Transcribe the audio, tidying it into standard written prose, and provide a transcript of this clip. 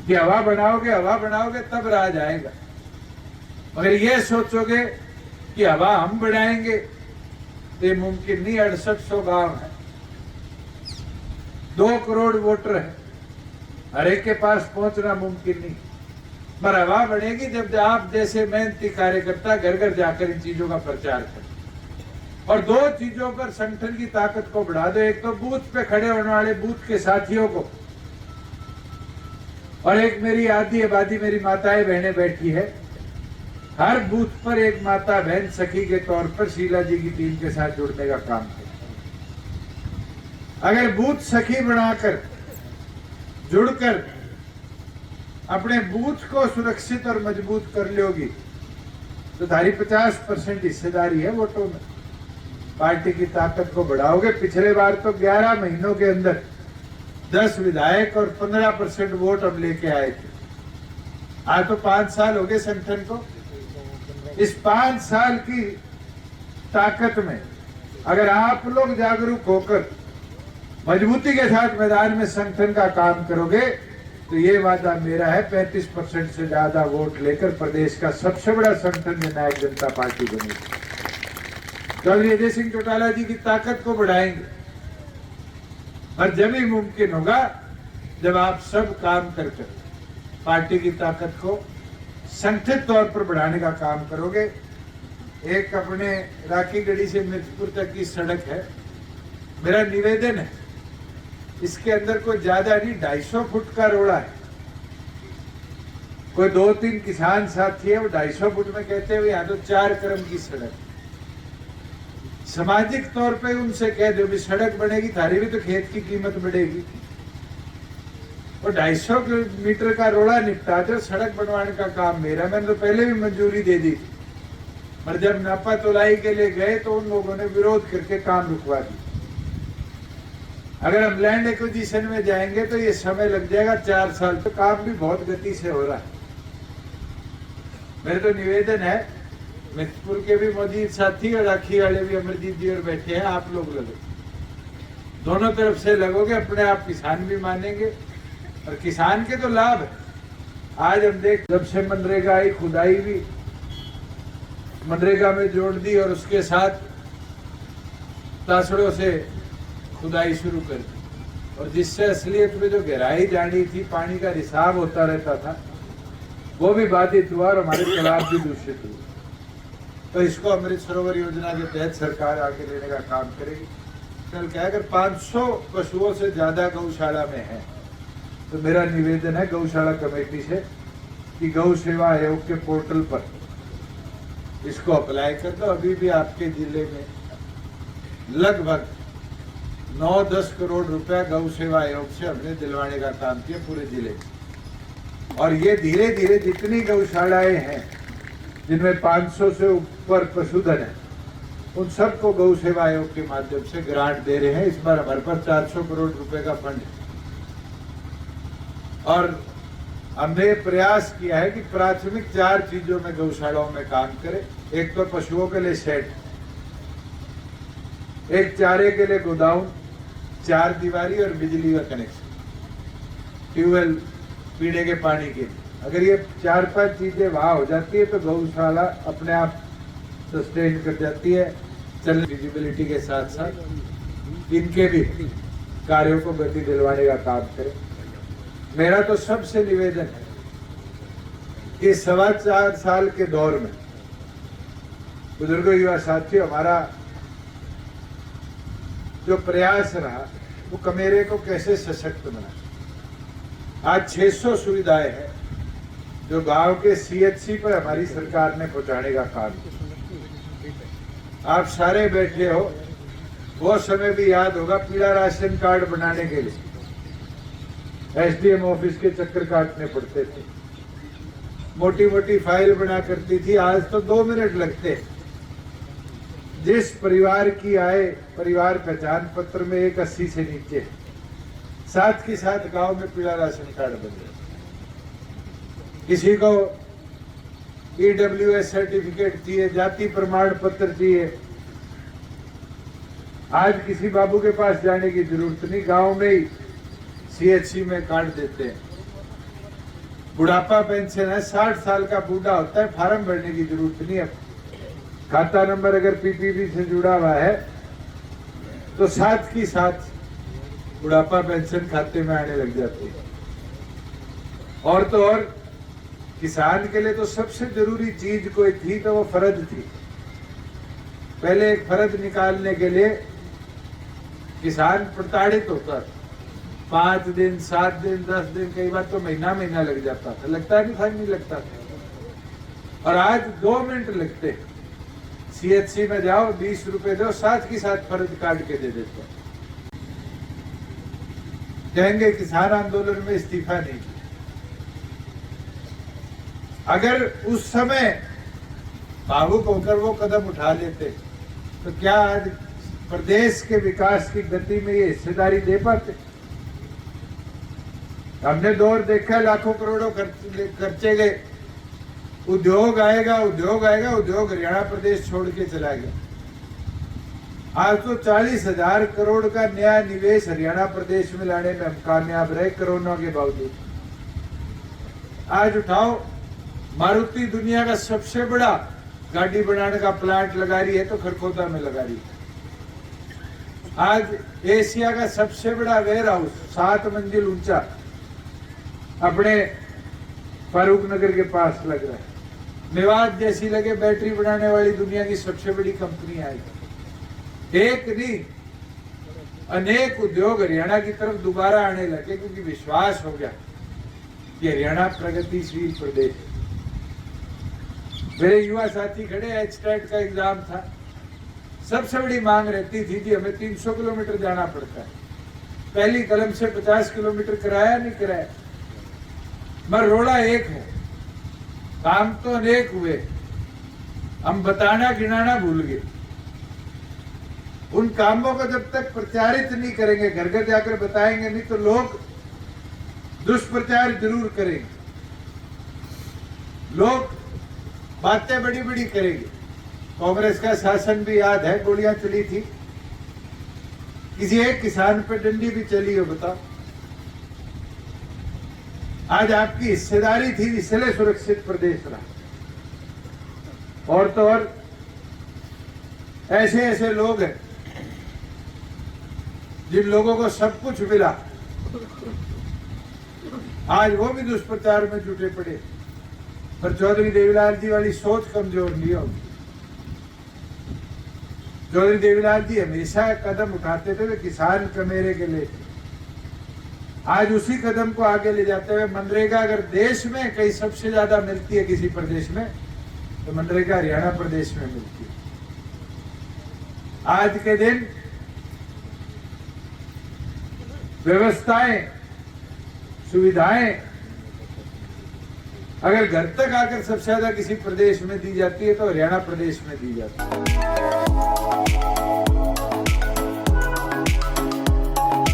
कि हवा बनाओगे तब राज आएगा। मगर ये सोचोगे कि हवा हम बनाएंगे तो ये मुमकिन नहीं। 6800 गांव है, 2 करोड़ वोटर है, हर एक के पास पहुंचना मुमकिन नहीं। पर हवा बढ़ेगी जब आप जैसे मेहनती कार्यकर्ता घर घर जाकर इन चीजों का प्रचार करें। और 2 चीजों पर संगठन की ताकत को बढ़ा दो। एक तो बूथ पे खड़े होने वाले बूथ के साथियों को, और एक मेरी आधी आबादी मेरी माताएं बहनें बैठी है, हर बूथ पर एक माता बहन सखी के तौर पर शीला जी की टीम के साथ जुड़ने का काम करें। अगर बूथ सखी बनाकर जुड़कर अपने बूथ को सुरक्षित और मजबूत कर लोगी तो तारी 50% हिस्सेदारी है वोटों में। पार्टी की ताकत को बढ़ाओगे। पिछले बार तो 11 महीनों के अंदर 10 विधायक और 15% वोट हम लेके आए थे। आज तो 5 साल हो गए संगठन को। इस 5 साल की ताकत में अगर आप लोग जागरूक होकर मजबूती के साथ मैदान में संगठन का काम करोगे तो ये वादा मेरा है 35% से ज्यादा वोट लेकर प्रदेश का सबसे बड़ा संगठन जननायक जनता पार्टी बनेगी। चौधरी अजय सिंह चौटाला जी की ताकत को बढ़ाएंगे और जब ही मुमकिन होगा जब आप सब काम करके पार्टी की ताकत को संगठित तौर पर बढ़ाने का काम करोगे। एक अपने राखी गढ़ी से मिर्चपुर तक की सड़क है, मेरा निवेदन है इसके अंदर कोई ज्यादा नहीं, 250 फुट का रोड़ा है। कोई 2-3 किसान साथी है वो 250 फुट में कहते हैं यहाँ तो 4 क्रम की सड़क। सामाजिक तौर पे उनसे कह दो भी सड़क बनेगी थारी भी तो खेत की कीमत बढ़ेगी। और 250 मीटर का रोड़ा निपटा दो, सड़क बनवाने का काम मेरा। मैंने तो पहले भी मंजूरी दे दी थी, पर जब नापा तोलाई के लिए गए तो उन लोगों ने विरोध करके काम रुकवा दिया। अगर हम लैंड एक्विजिशन में जाएंगे तो ये समय लग जाएगा 4 साल। तो काम भी बहुत गति से हो रहा है। मेरे तो निवेदन है, मिर्चपुर के भी मौजूद साथी और राखी वाले भी अमरजीत जी और बैठे हैं, आप लोग लगो, दोनों तरफ से लगोगे अपने आप किसान भी मानेंगे और किसान के तो लाभ है। आज हम देख जब से मनरेगा आई, खुदाई भी मनरेगा में जोड़ दी और उसके साथ तासड़ों से खुदाई शुरू कर दी और जिससे असलियत में जो गहराई जानी थी, पानी का रिसाव होता रहता था, वो भी बाधित हुआ और हमारे तालाब भी दूषित हुए। तो इसको अमृत सरोवर योजना के तहत सरकार आगे लेने का काम करेगी। कल क्या अगर 500 पशुओं से ज्यादा गौशाला में है तो मेरा निवेदन है गौशाला कमेटी से कि गौ सेवा आयोग के पोर्टल पर इसको अप्लाई कर दो। अभी भी आपके जिले में लगभग 9-10 करोड़ रुपया गौ सेवा आयोग से हमने दिलवाने का काम किया पूरे जिले में। और ये धीरे धीरे जितनी गौशालाएं हैं जिनमें 500 से ऊपर पशुधन है उन सबको गौ सेवा आयोग के माध्यम से ग्रांट दे रहे हैं। इस बार हमारे पास 400 करोड़ रुपए का फंड है और हमने प्रयास किया है कि प्राथमिक 4 चीजों में गौशालाओं में काम करें। एक तो पशुओं के लिए शेड, एक चारे के लिए गोदाउन, 4 दीवारी और बिजली का कनेक्शन, ट्यूबवेल पीने के पानी के लिए। अगर ये 4-5 चीजें वहां हो जाती है तो गौशाला अपने आप सस्टेन कर जाती है। चलने विजिबिलिटी के साथ साथ इनके भी कार्यों को गति दिलवाने का काम करें। मेरा तो सबसे निवेदन है कि 4.25 साल के दौर में बुजुर्गों युवा साथियों हमारा जो प्रयास रहा वो कमेरे को कैसे सशक्त बना। आज 600 सुविधाएं हैं जो गांव के सीएचसी पर हमारी सरकार ने पहुंचाने का काम किया। आप सारे बैठे हो, वो समय भी याद होगा पीला राशन कार्ड बनाने के लिए एसडीएम ऑफिस के चक्कर काटने पड़ते थे, मोटी मोटी फाइल बना करती थी। आज तो 2 मिनट लगते। जिस परिवार की आय परिवार पहचान पत्र में 180 से नीचे, साथ के साथ गांव में पीला राशन कार्ड बन गया। किसी को ईडब्ल्यूएस सर्टिफिकेट चाहिए, जाति प्रमाण पत्र चाहिए, आज किसी बाबू के पास जाने की जरूरत नहीं, गांव में ही सीएचसी में कार्ड देते हैं। बुढ़ापा पेंशन है, 60 साल का बूढ़ा होता है, फार्म भरने की जरूरत नहीं है। खाता नंबर अगर पीपीपी से जुड़ा हुआ है तो साथ की साथ बुढ़ापा पेंशन खाते में आने लग जाती है। और तो और किसान के लिए तो सबसे जरूरी चीज कोई थी तो वो फर्ज थी। पहले एक फर्ज निकालने के लिए किसान प्रताड़ित होता था, 5 दिन 7 दिन 10 दिन, कई बार तो महीना महीना लग जाता था, लगता नहीं था, नहीं लगता था। और आज 2 मिनट लगते, सीएचसी में जाओ 20 रुपए दो, साथ की साथ फर्ज काट के दे देते। कहेंगे किसान आंदोलन में इस्तीफा नहीं किया। अगर उस समय भावुक होकर वो कदम उठा लेते तो क्या आज प्रदेश के विकास की गति में ये हिस्सेदारी दे पाते? हमने दौर देखा, लाखों करोड़ों खर्चे गए, उद्योग आएगा उद्योग आएगा, उद्योग हरियाणा प्रदेश छोड़ के चला गया। आज तो 40,000 करोड़ का नया निवेश हरियाणा प्रदेश में लाने में हम कामयाब रहे कोरोना के बावजूद। आज उठाओ, मारुति दुनिया का सबसे बड़ा गाड़ी बनाने का प्लांट लगा रही है तो खरखोदा में लगा रही है। आज एशिया का सबसे बड़ा वेयर हाउस 7 मंजिल ऊंचा अपने फारूक नगर के पास लग रहा है। मेवात जैसी लगे बैटरी बनाने वाली दुनिया की सबसे बड़ी कंपनी आएगी। एक नहीं, अनेक उद्योग हरियाणा की तरफ दोबारा आने लगे क्योंकि विश्वास हो गया कि हरियाणा प्रगतिशील प्रदेश। मेरे युवा साथी खड़े, एचटेट का एग्जाम था, सबसे बड़ी मांग रहती थी कि हमें 300 किलोमीटर जाना पड़ता है, पहली कलम से 50 किलोमीटर कराया नहीं कराया। मगर रोड़ा एक है, काम तो अनेक हुए, हम बताना गिनाना भूल गए। उन कामों को जब तक प्रचारित नहीं करेंगे, घर घर जाकर बताएंगे नहीं, तो लोग दुष्प्रचार जरूर करेंगे, लोग बातें बड़ी बड़ी करेंगे। कांग्रेस का शासन भी याद है, गोलियां चली थी, किसी एक किसान पे डंडी भी चली हो, बताओ। आज आपकी हिस्सेदारी थी, इसलिए सुरक्षित प्रदेश रहा। और तो और ऐसे ऐसे लोग हैं जिन लोगों को सब कुछ मिला, आज वो भी दुष्प्रचार में जुटे पड़े। पर चौधरी देवीलाल जी वाली सोच कमजोर नहीं होगी। चौधरी देवीलाल जी हमेशा कदम उठाते थे, वे किसान कमेरे के लिए। आज उसी कदम को आगे ले जाते हुए मनरेगा अगर देश में कहीं सबसे ज्यादा मिलती है किसी प्रदेश में तो मनरेगा हरियाणा प्रदेश में मिलती है। आज के दिन व्यवस्थाएं, सुविधाएं अगर घर तक आकर सबसे ज्यादा किसी प्रदेश में दी जाती है तो हरियाणा प्रदेश में दी जाती है।